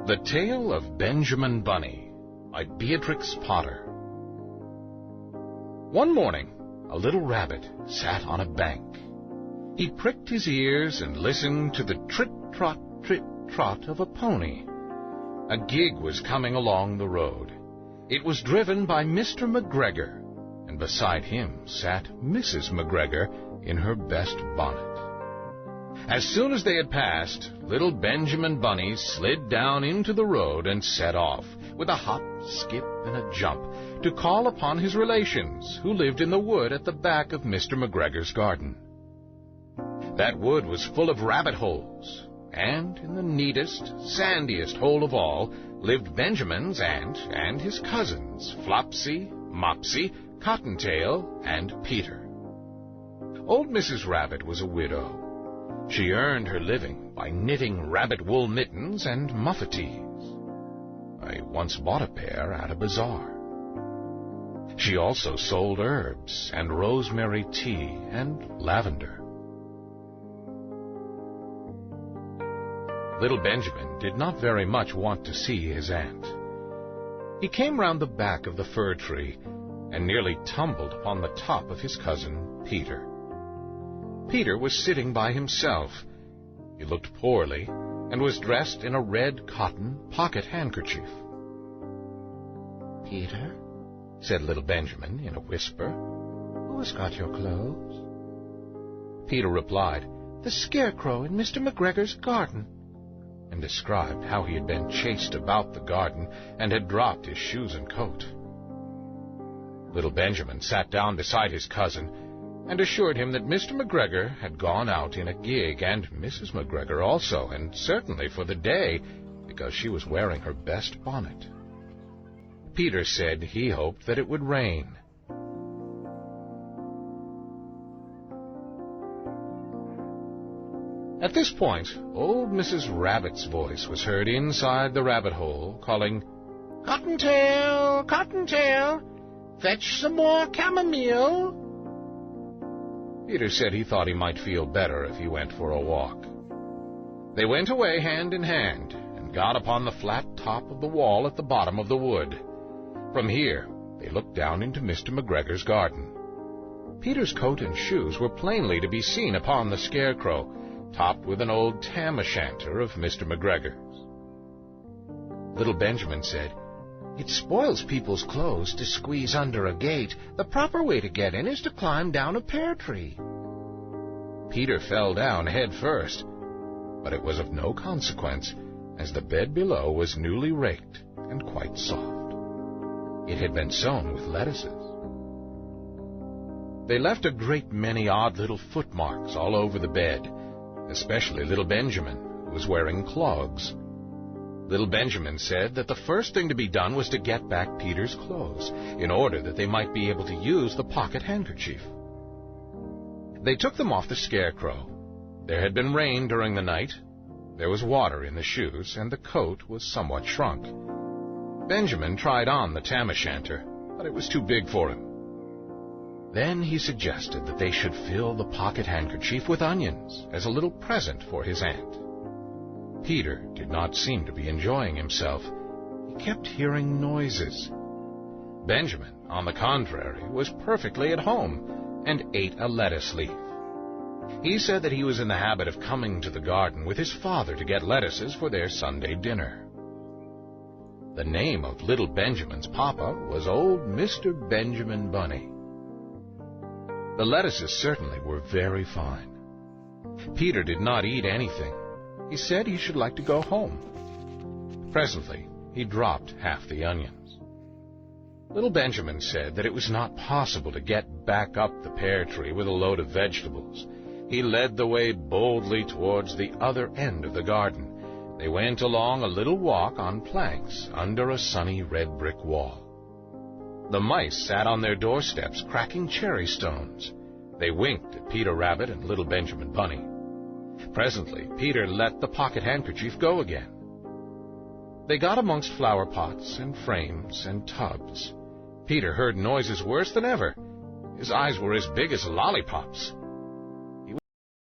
The Tale of Benjamin Bunny by Beatrix Potter. One morning, a little rabbit sat on a bank. He pricked his ears and listened to the trit-trot of a pony. A gig was coming along the road. It was driven by Mr. McGregor, and beside him sat Mrs. McGregor in her best bonnet. As soon as they had passed, little Benjamin Bunny slid down into the road and set off, with a hop, skip, and a jump, to call upon his relations, who lived in the wood at the back of Mr. McGregor's garden. That wood was full of rabbit holes, and in the neatest, sandiest hole of all lived Benjamin's aunt and his cousins, Flopsy, Mopsy, Cottontail, and Peter. Old Mrs. Rabbit was a widow. She earned her living by knitting rabbit wool mittens and muffetees. I once bought a pair at a bazaar. She also sold herbs and rosemary tea and lavender. Little Benjamin did not very much want to see his aunt. He came round the back of the fir tree and nearly tumbled upon the top of his cousin Peter. Peter was sitting by himself. He looked poorly and was dressed in a red cotton pocket handkerchief. "Peter," said little Benjamin in a whisper, "who has got your clothes?" Peter replied, "The scarecrow in Mr. McGregor's garden," and described how he had been chased about the garden and had dropped his shoes and coat. Little Benjamin sat down beside his cousin and assured him that Mr. McGregor had gone out in a gig, and Mrs. McGregor also, and certainly for the day, because she was wearing her best bonnet. Peter said he hoped that it would rain. At this point, old Mrs. Rabbit's voice was heard inside the rabbit hole, calling, "Cottontail, Cottontail, fetch some more chamomile." Peter said he thought he might feel better if he went for a walk. They went away hand in hand and got upon the flat top of the wall at the bottom of the wood. From here, they looked down into Mr. McGregor's garden. Peter's coat and shoes were plainly to be seen upon the scarecrow, topped with an old tam-o'-shanter of Mr. McGregor's. Little Benjamin said, "It spoils people's clothes to squeeze under a gate. The proper way to get in is to climb down a pear tree." Peter fell down head first, but it was of no consequence, as the bed below was newly raked and quite soft. It had been sown with lettuces. They left a great many odd little footmarks all over the bed, especially little Benjamin, who was wearing clogs. Little Benjamin said that the first thing to be done was to get back Peter's clothes, in order that they might be able to use the pocket handkerchief. They took them off the scarecrow. There had been rain during the night. There was water in the shoes, and the coat was somewhat shrunk. Benjamin tried on the tam-o'-shanter, but it was too big for him. Then he suggested that they should fill the pocket handkerchief with onions as a little present for his aunt. Peter did not seem to be enjoying himself. He kept hearing noises. Benjamin, on the contrary, was perfectly at home and ate a lettuce leaf. He said that he was in the habit of coming to the garden with his father to get lettuces for their Sunday dinner. The name of little Benjamin's papa was old Mr. Benjamin Bunny. The lettuces certainly were very fine. Peter did not eat anything. He said he should like to go home. Presently, he dropped half the onions. Little Benjamin said that it was not possible to get back up the pear tree with a load of vegetables. He led the way boldly towards the other end of the garden. They went along a little walk on planks under a sunny red brick wall. The mice sat on their doorsteps cracking cherry stones. They winked at Peter Rabbit and little Benjamin Bunny. Presently, Peter let the pocket handkerchief go again. They got amongst flower pots and frames and tubs. Peter heard noises worse than ever. His eyes were as big as lollipops.